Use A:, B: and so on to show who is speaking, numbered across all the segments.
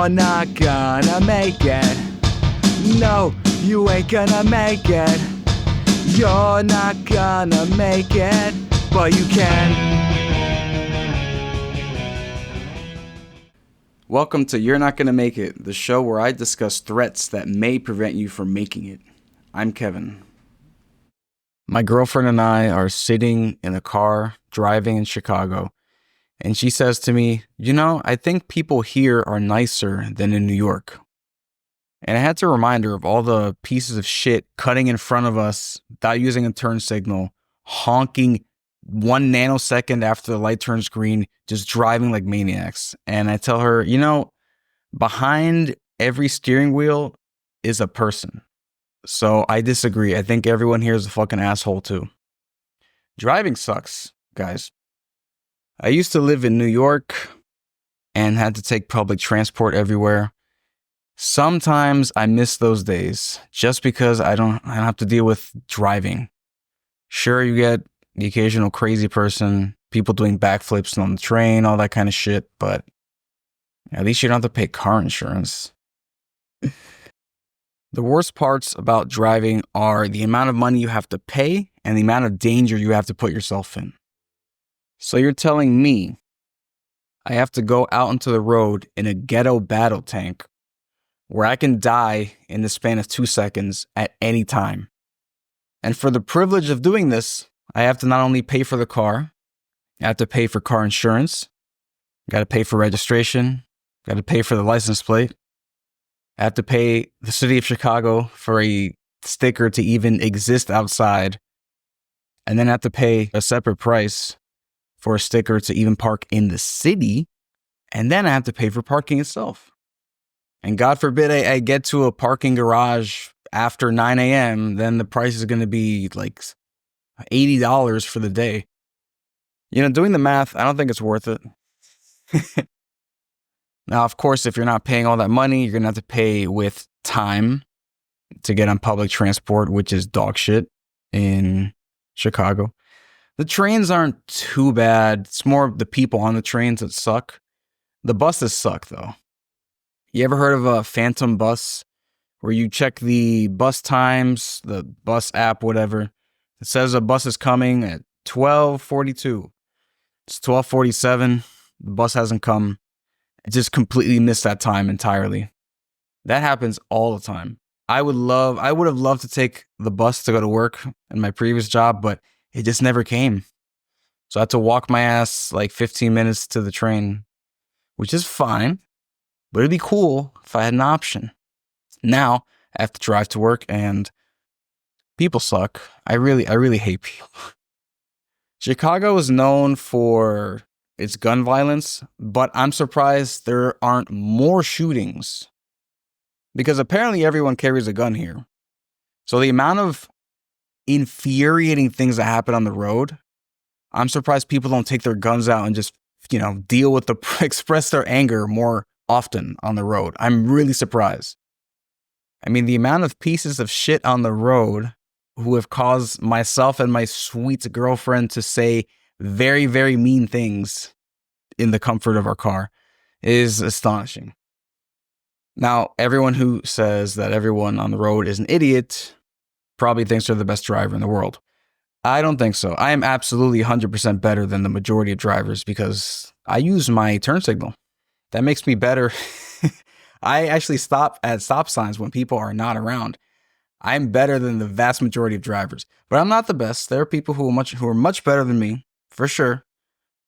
A: You're not gonna make it. No, you ain't gonna make it. You're not gonna make it, but you can. Welcome to You're Not Gonna Make It, the show where I discuss threats that may prevent you from making it. I'm Kevin. My girlfriend and I are sitting in a car driving in Chicago, and she says to me, I think people here are nicer than in New York. And I had to remind her of all the pieces of shit cutting in front of us without using a turn signal, honking 1 nanosecond after the light turns green, just driving like maniacs. And I tell her, behind every steering wheel is a person. So I disagree. I think everyone here is a fucking asshole too. Driving sucks, guys. I used to live in New York and had to take public transport everywhere. Sometimes I miss those days just because I don't have to deal with driving. Sure, you get the occasional crazy person, people doing backflips on the train, all that kind of shit, but at least you don't have to pay car insurance. The worst parts about driving are the amount of money you have to pay and the amount of danger you have to put yourself in. So you're telling me I have to go out into the road in a ghetto battle tank where I can die in the span of 2 seconds at any time. And for the privilege of doing this, I have to not only pay for the car, I have to pay for car insurance, got to pay for registration, got to pay for the license plate, I have to pay the city of Chicago for a sticker to even exist outside, and then I have to pay a separate price for a sticker to even park in the city, and then I have to pay for parking itself. And God forbid I get to a parking garage after 9 a.m., then the price is going to be like $80 for the day. Doing the math, I don't think it's worth it. Now, of course, if you're not paying all that money, you're going to have to pay with time to get on public transport, which is dog shit in Chicago. The trains aren't too bad. It's more the people on the trains that suck. The buses suck, though. You ever heard of a phantom bus where you check the bus times, the bus app, whatever? It says a bus is coming at 12:42. It's 12:47. The bus hasn't come. I just completely missed that time entirely. That happens all the time. I would have loved to take the bus to go to work in my previous job, but it just never came. So I had to walk my ass like 15 minutes to the train, which is fine. But it'd be cool if I had an option. Now I have to drive to work and people suck. I really hate people. Chicago is known for its gun violence, but I'm surprised there aren't more shootings because apparently everyone carries a gun here. So the amount of infuriating things that happen on the road, I'm surprised people don't take their guns out and just, deal with express their anger more often on the road. I'm really surprised. I mean, the amount of pieces of shit on the road who have caused myself and my sweet girlfriend to say very, very mean things in the comfort of our car is astonishing. Now, everyone who says that everyone on the road is an idiot probably thinks they're the best driver in the world. I don't think so. I am absolutely 100% better than the majority of drivers because I use my turn signal. That makes me better. I actually stop at stop signs when people are not around. I'm better than the vast majority of drivers, but I'm not the best. There are people who are much better than me, for sure.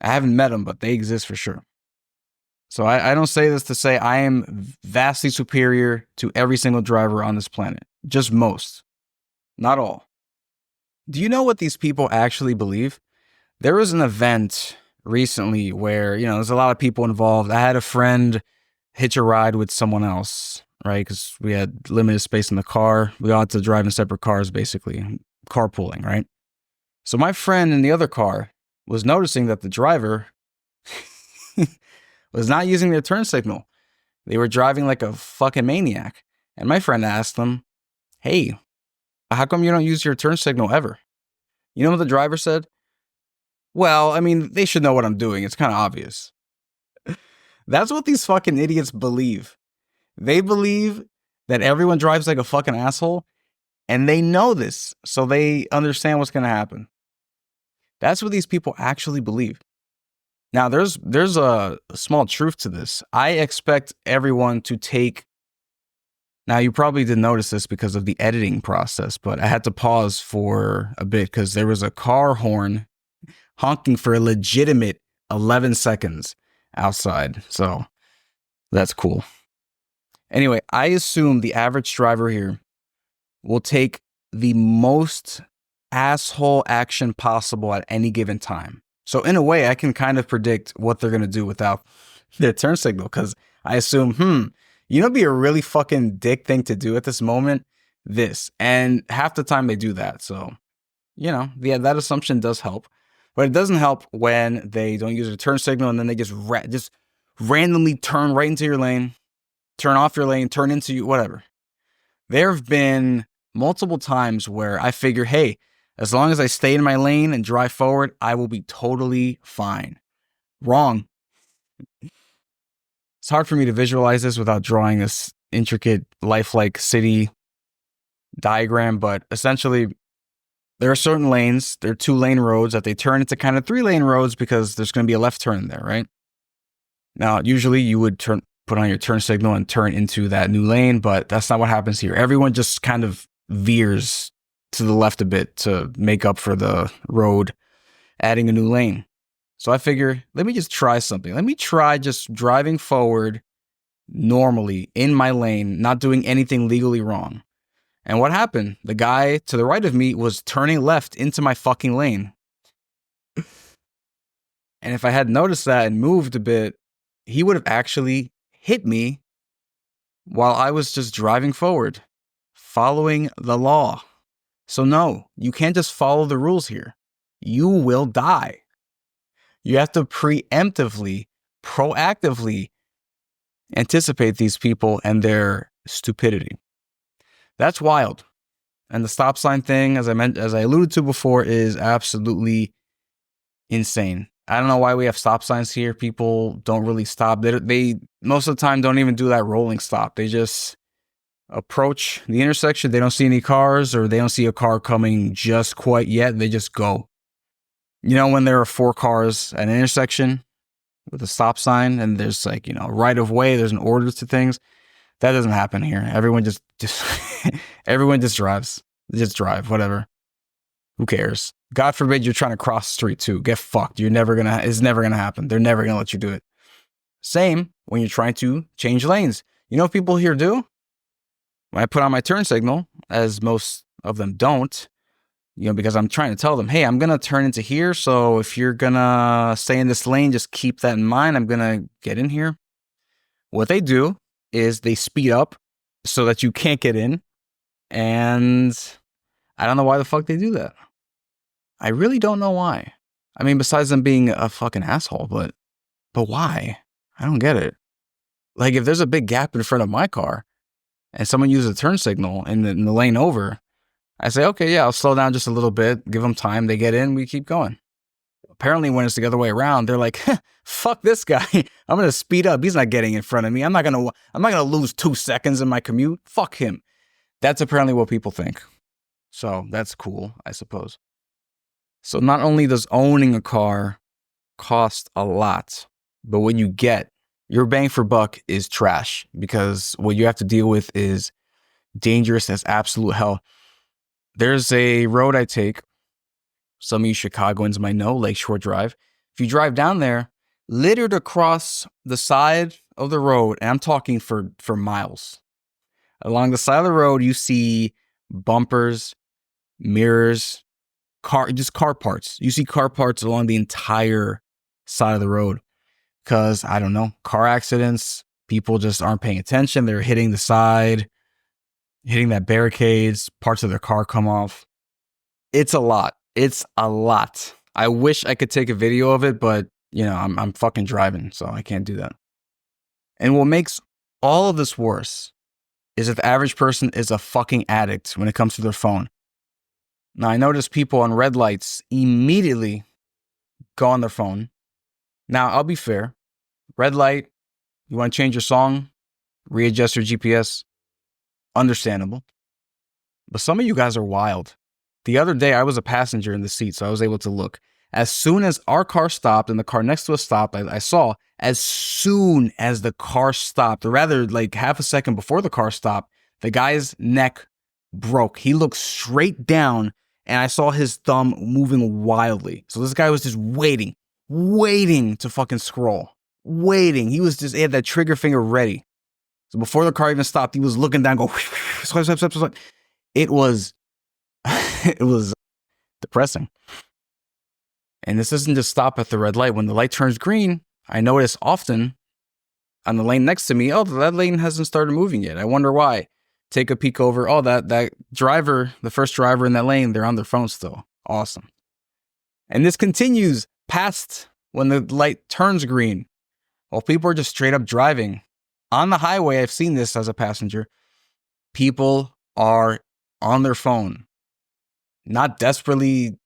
A: I haven't met them, but they exist for sure. So I don't say this to say I am vastly superior to every single driver on this planet. Just most, not all. Do you know what these people actually believe? There was an event recently where, there's a lot of people involved. I had a friend hitch a ride with someone else, right? Because we had limited space in the car. We all had to drive in separate cars, basically. Carpooling, right? So my friend in the other car was noticing that the driver was not using their turn signal. They were driving like a fucking maniac. And my friend asked them, hey, how come you don't use your turn signal ever? You know what the driver said? Well, I mean, they should know what I'm doing. It's kind of obvious. That's what these fucking idiots believe. They believe that everyone drives like a fucking asshole, and they know this, so they understand what's going to happen. That's what these people actually believe. Now, there's a small truth to this. I expect everyone to take. Now, you probably didn't notice this because of the editing process, but I had to pause for a bit because there was a car horn honking for a legitimate 11 seconds outside. So that's cool. Anyway, I assume the average driver here will take the most asshole action possible at any given time. So in a way, I can kind of predict what they're going to do without their turn signal, because I assume, you know, it'd be a really fucking dick thing to do at this moment, this. And half the time they do that. So, you know, yeah, that assumption does help. But it doesn't help when they don't use a turn signal and then they just randomly turn right into your lane, turn off your lane, turn into you, whatever. There have been multiple times where I figure, hey, as long as I stay in my lane and drive forward, I will be totally fine. Wrong. It's hard for me to visualize this without drawing this intricate, lifelike city diagram, but essentially, there are certain lanes, there are 2-lane roads that they turn into kind of 3-lane roads because there's going to be a left turn there, right? Now, usually you would put on your turn signal and turn into that new lane, but that's not what happens here. Everyone just kind of veers to the left a bit to make up for the road, adding a new lane. So I figure, let me just try something. Let me try just driving forward normally in my lane, not doing anything legally wrong. And what happened? The guy to the right of me was turning left into my fucking lane. And if I had noticed that and moved a bit, he would have actually hit me while I was just driving forward, following the law. So no, you can't just follow the rules here. You will die. You have to preemptively, proactively anticipate these people and their stupidity. That's wild. And the stop sign thing, as I alluded to before, is absolutely insane. I don't know why we have stop signs here. People don't really stop. They most of the time don't even do that rolling stop. They just approach the intersection. They don't see any cars, or they don't see a car coming just quite yet. They just go. You know, when there are 4 cars at an intersection with a stop sign and there's like, you know, right of way, there's an order to things. That doesn't happen here. Everyone just everyone just drives. Just drive, whatever. Who cares? God forbid you're trying to cross the street too. Get fucked. It's never gonna happen. They're never gonna let you do it. Same when you're trying to change lanes. You know what people here do? When I put on my turn signal, as most of them don't, you know, because I'm trying to tell them, hey, I'm gonna turn into here. So if you're gonna stay in this lane, just keep that in mind. I'm gonna get in here. What they do is they speed up so that you can't get in. And I don't know why the fuck they do that. I really don't know why. I mean, besides them being a fucking asshole, but why? I don't get it. Like, if there's a big gap in front of my car and someone uses a turn signal in the lane over, I say, okay, yeah, I'll slow down just a little bit, give them time, they get in, we keep going. Apparently, when it's the other way around, they're like, fuck this guy. I'm going to speed up. He's not getting in front of me. I'm not going to lose 2 seconds in my commute. Fuck him. That's apparently what people think. So that's cool, I suppose. So not only does owning a car cost a lot, but what you get, your bang for buck, is trash, because what you have to deal with is dangerous as absolute hell. There's a road I take. Some of you Chicagoans might know, Lakeshore Drive. If you drive down there, littered across the side of the road, and I'm talking for miles. Along the side of the road, you see bumpers, mirrors, car parts. You see car parts along the entire side of the road. Because, I don't know, car accidents, people just aren't paying attention. They're hitting the side, hitting that barricades, parts of their car come off. It's a lot. It's a lot. I wish I could take a video of it, but, you know, I'm fucking driving, so I can't do that. And what makes all of this worse is that the average person is a fucking addict when it comes to their phone. Now, I notice people on red lights immediately go on their phone. Now, I'll be fair. Red light, you want to change your song? readjust your GPS. Understandable. But some of you guys are wild. The other day, I was a passenger in the seat, so I was able to look. As soon as our car stopped and the car next to us stopped, I saw as soon as the car stopped, or rather like half a second before the car stopped, the guy's neck broke. He looked straight down and I saw his thumb moving wildly. So this guy was just waiting to fucking scroll. Waiting. He had that trigger finger ready. So before the car even stopped, he was looking down, go, swipe. It was depressing. And this doesn't just stop at the red light. When the light turns green, I notice often on the lane next to me, oh, that lane hasn't started moving yet. I wonder why. Take a peek over. Oh, that driver, the first driver in that lane, they're on their phone still. Awesome. And this continues past when the light turns green. While people are just straight up driving. On the highway, I've seen this as a passenger. People are on their phone. Not desperately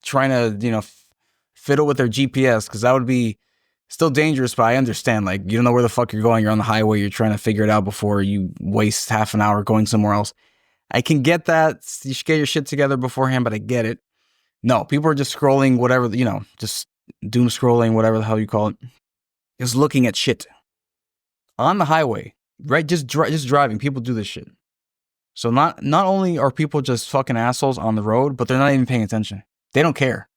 A: trying to, fiddle with their GPS, because that would be still dangerous, but I understand. Like, you don't know where the fuck you're going. You're on the highway. You're trying to figure it out before you waste half an hour going somewhere else. I can get that. You should get your shit together beforehand, but I get it. No, people are just scrolling, whatever, just doom scrolling, whatever the hell you call it. Just looking at shit on the highway, right? Just driving. People do this shit. So not only are people just fucking assholes on the road, but they're not even paying attention. They don't care.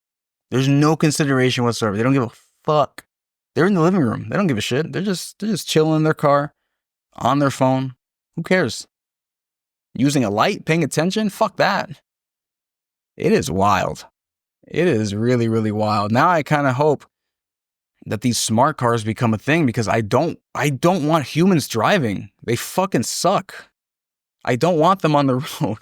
A: There's no consideration whatsoever. They don't give a fuck. They're in the living room. They don't give a shit. They're just chilling in their car, on their phone. Who cares? Using a light, paying attention? Fuck that. It is wild. It is really, really wild. Now I kind of hope that these smart cars become a thing, because I don't want humans driving. They fucking suck. I don't want them on the road.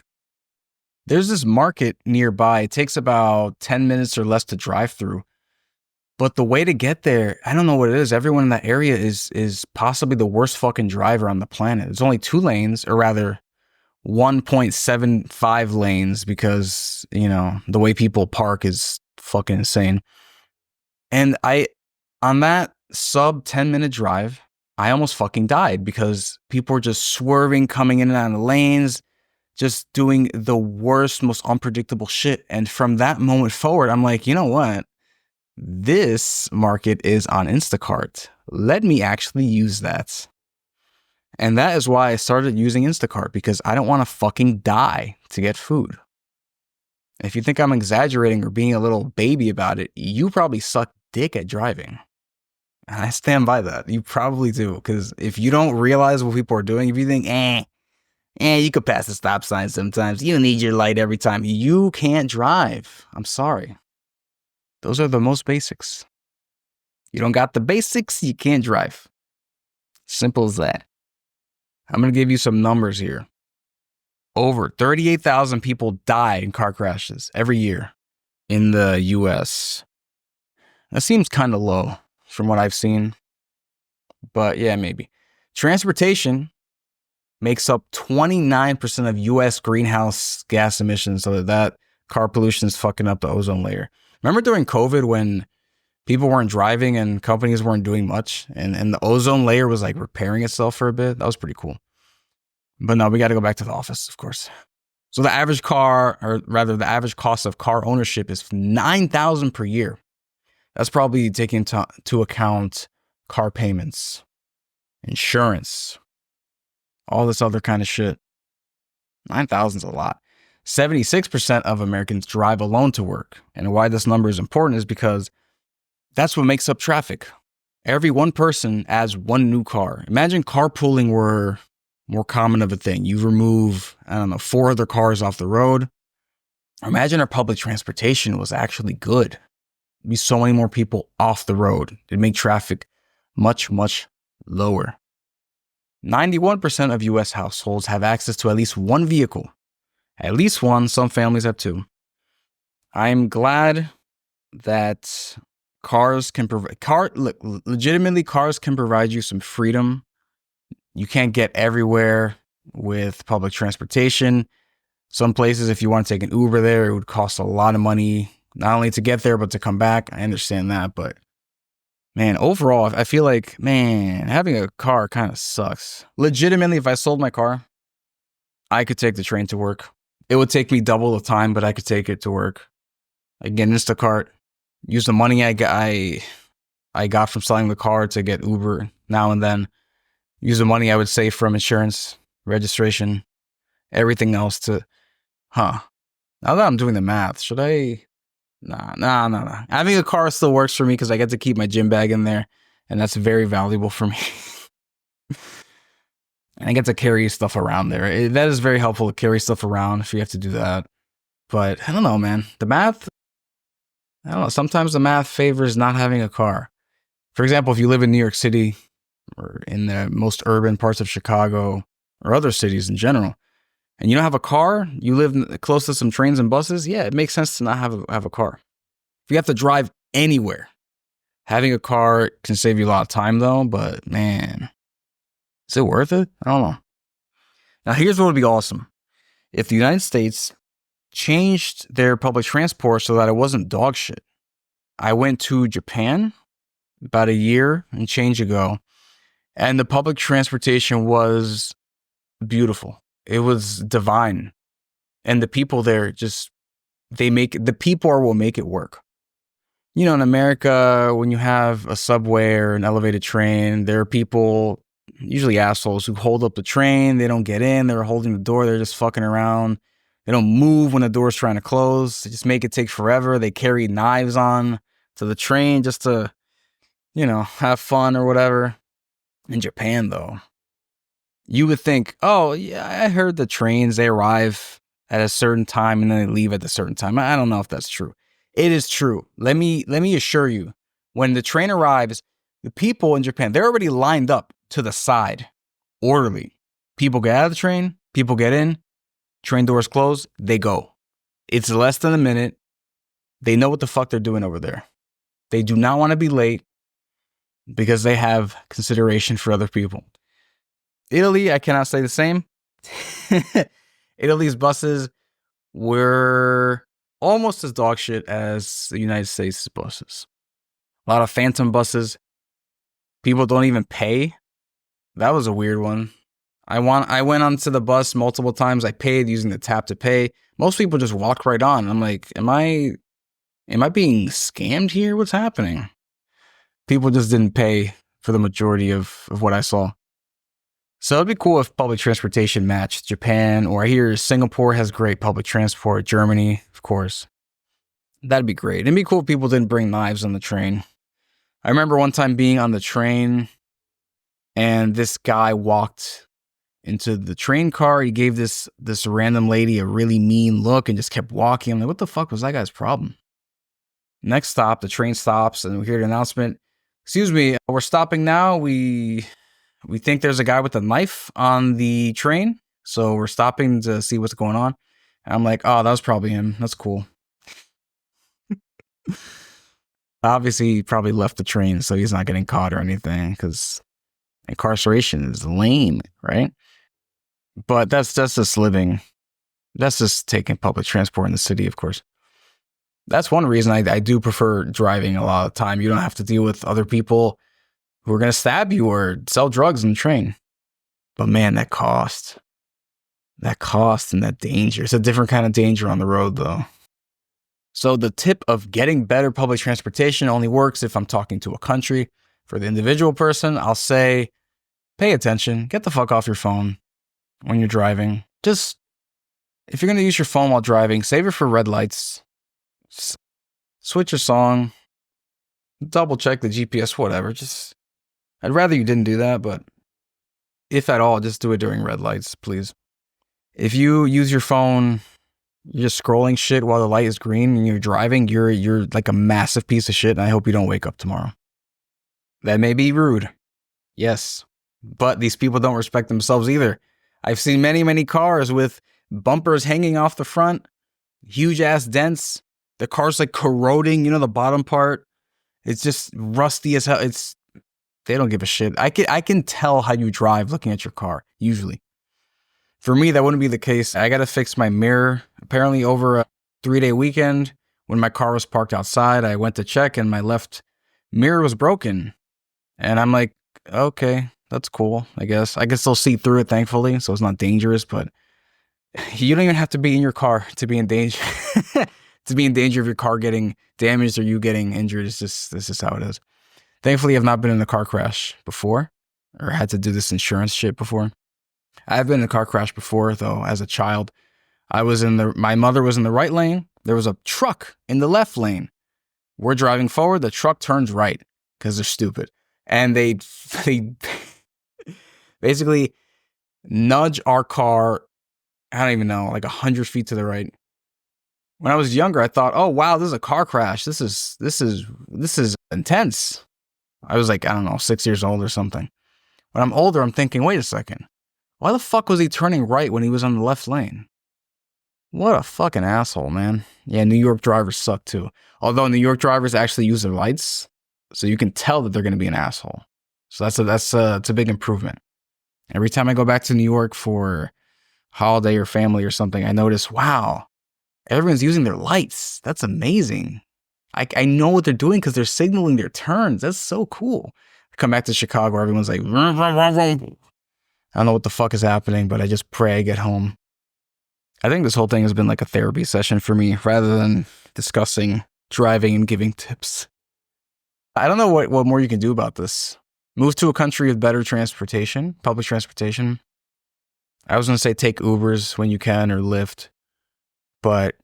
A: There's this market nearby. It takes about 10 minutes or less to drive through. But the way to get there, I don't know what it is. Everyone in that area is possibly the worst fucking driver on the planet. There's only 2 lanes, or rather 1.75 lanes, because, the way people park is fucking insane. And on that sub 10-minute drive, I almost fucking died, because people were just swerving, coming in and out of lanes, just doing the worst, most unpredictable shit. And from that moment forward, I'm like, you know what? This market is on Instacart. Let me actually use that. And that is why I started using Instacart, because I don't want to fucking die to get food. If you think I'm exaggerating or being a little baby about it, you probably suck dick at driving. And I stand by that. You probably do. Because if you don't realize what people are doing, if you think, you could pass the stop sign sometimes. You don't need your light every time. You can't drive. I'm sorry. Those are the most basics. You don't got the basics, you can't drive. Simple as that. I'm going to give you some numbers here. Over 38,000 people die in car crashes every year in the US. That seems kind of low from what I've seen. But yeah, maybe. Transportation makes up 29% of US greenhouse gas emissions, so that car pollution is fucking up the ozone layer. Remember during COVID when people weren't driving and companies weren't doing much, and the ozone layer was like repairing itself for a bit? That was pretty cool. But no, we got to go back to the office, of course. So the average cost of car ownership is $9,000 per year. That's probably taking into account car payments, insurance, all this other kind of shit. 9,000 is a lot. 76% of Americans drive alone to work. And why this number is important is because that's what makes up traffic. Every one person adds one new car. Imagine carpooling were more common of a thing. You remove, 4 other cars off the road. Imagine our public transportation was actually good. There'd be so many more people off the road. It'd make traffic much, much lower. 91% of US households have access to at least one vehicle. At least one, some families have 2. I'm glad that cars can legitimately cars can provide you some freedom. You can't get everywhere with public transportation. Some places, if you want to take an Uber there, it would cost a lot of money, not only to get there, but to come back. I understand that, but Man, overall, I feel like, man, having a car kind of sucks. Legitimately, if I sold my car, I could take the train to work. It would take me double the time, but I could take it to work. Again, Instacart, use the money I got from selling the car to get Uber now and then. Use the money I would save from insurance, registration, everything else to, Now that I'm doing the math, should I? Nah. Having a car still works for me because I get to keep my gym bag in there, and that's very valuable for me. And I get to carry stuff around there. That is very helpful to carry stuff around if you have to do that. But I don't know, man. The math, I don't know. Sometimes the math favors not having a car. For example, if you live in New York City or in the most urban parts of Chicago or other cities in general, and you don't have a car, you live close to some trains and buses, yeah, it makes sense to not have a car. If you have to drive anywhere, having a car can save you a lot of time though, but man, is it worth it? I don't know. Now, here's what would be awesome. If the United States changed their public transport so that it wasn't dog shit. I went to Japan about a year and change ago, and the public transportation was beautiful. It was divine. And the people there the people will make it work. You know, in America, when you have a subway or an elevated train, there are people, usually assholes, who hold up the train. They don't get in. They're holding the door. They're just fucking around. They don't move when the door's trying to close. They just make it take forever. They carry knives on to the train just to, have fun or whatever. In Japan, though, you would think, oh, yeah, I heard the trains, they arrive at a certain time and then they leave at a certain time. I don't know if that's true. It is true. Let me assure you, when the train arrives, the people in Japan, they're already lined up to the side, orderly. People get out of the train, people get in, train doors close, they go. It's less than a minute. They know what the fuck they're doing over there. They do not want to be late because they have consideration for other people. Italy, I cannot say the same. Italy's buses were almost as dog shit as the United States buses. A lot of phantom buses. People don't even pay. That was a weird one. I went onto the bus multiple times. I paid using the tap to pay. Most people just walk right on. I'm like, am I being scammed here? What's happening? People just didn't pay for the majority of what I saw. So it'd be cool if public transportation matched Japan, or I hear Singapore has great public transport. Germany, of course. That'd be great. It'd be cool if people didn't bring knives on the train. I remember one time being on the train and this guy walked into the train car. He gave this random lady a really mean look and just kept walking. I'm like, what the fuck was that guy's problem? Next stop, the train stops and we hear the announcement. Excuse me, we're stopping now. We think there's a guy with a knife on the train. So we're stopping to see what's going on. And I'm like, oh, that was probably him. That's cool. Obviously, he probably left the train, so he's not getting caught or anything because incarceration is lame, right? But that's just living. That's just taking public transport in the city, of course. That's one reason I do prefer driving a lot of the time. You don't have to deal with other people who are going to stab you or sell drugs in the train. But man, that cost and that danger. It's a different kind of danger on the road, though. So the tip of getting better public transportation only works if I'm talking to a country. For the individual person, I'll say, pay attention. Get the fuck off your phone when you're driving. Just, if you're going to use your phone while driving, save it for red lights. Switch your song. Double check the GPS, whatever. I'd rather you didn't do that, but if at all, just do it during red lights, please. If you use your phone, you're just scrolling shit while the light is green and you're driving, you're like a massive piece of shit, and I hope you don't wake up tomorrow. That may be rude. Yes. But these people don't respect themselves either. I've seen many, many cars with bumpers hanging off the front, huge ass dents. The car's like corroding, the bottom part. It's just rusty as hell. They don't give a shit. I can tell how you drive looking at your car, usually. For me, that wouldn't be the case. I got to fix my mirror. Apparently over a 3-day weekend, when my car was parked outside, I went to check and my left mirror was broken. And I'm like, okay, that's cool, I guess. I can still see through it, thankfully, so it's not dangerous, but you don't even have to be in your car to be in danger. To be in danger of your car getting damaged or you getting injured. It's just, this is how it is. Thankfully, I've not been in a car crash before or had to do this insurance shit before. I've been in a car crash before, though, as a child. My mother was in the right lane. There was a truck in the left lane. We're driving forward. The truck turns right because they're stupid. And they basically nudge our car, I don't even know, like 100 feet to the right. When I was younger, I thought, oh, wow, this is a car crash. This is intense. I was like, I don't know, 6 years old or something. When I'm older, I'm thinking, wait a second. Why the fuck was he turning right when he was on the left lane? What a fucking asshole, man. Yeah, New York drivers suck too. Although New York drivers actually use their lights, so you can tell that they're going to be an asshole. So it's a big improvement. Every time I go back to New York for holiday or family or something, I notice, wow, everyone's using their lights. That's amazing. I know what they're doing because they're signaling their turns. That's so cool. I come back to Chicago, everyone's like, I don't know what the fuck is happening, but I just pray I get home. I think this whole thing has been like a therapy session for me rather than discussing driving and giving tips. I don't know what more you can do about this. Move to a country with better transportation, public transportation. I was going to say take Ubers when you can or Lyft, but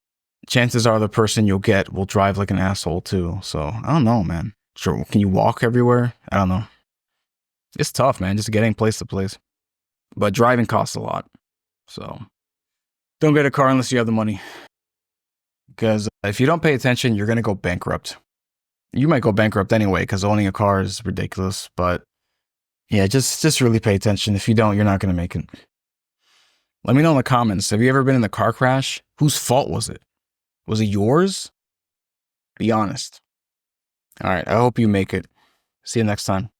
A: chances are the person you'll get will drive like an asshole too. So I don't know, man. Sure, can you walk everywhere? I don't know. It's tough, man, just getting place to place. But driving costs a lot. So don't get a car unless you have the money. Because if you don't pay attention, you're going to go bankrupt. You might go bankrupt anyway because owning a car is ridiculous. But yeah, just really pay attention. If you don't, you're not going to make it. Let me know in the comments. Have you ever been in a car crash? Whose fault was it? Was it yours? Be honest. All right. I hope you make it. See you next time.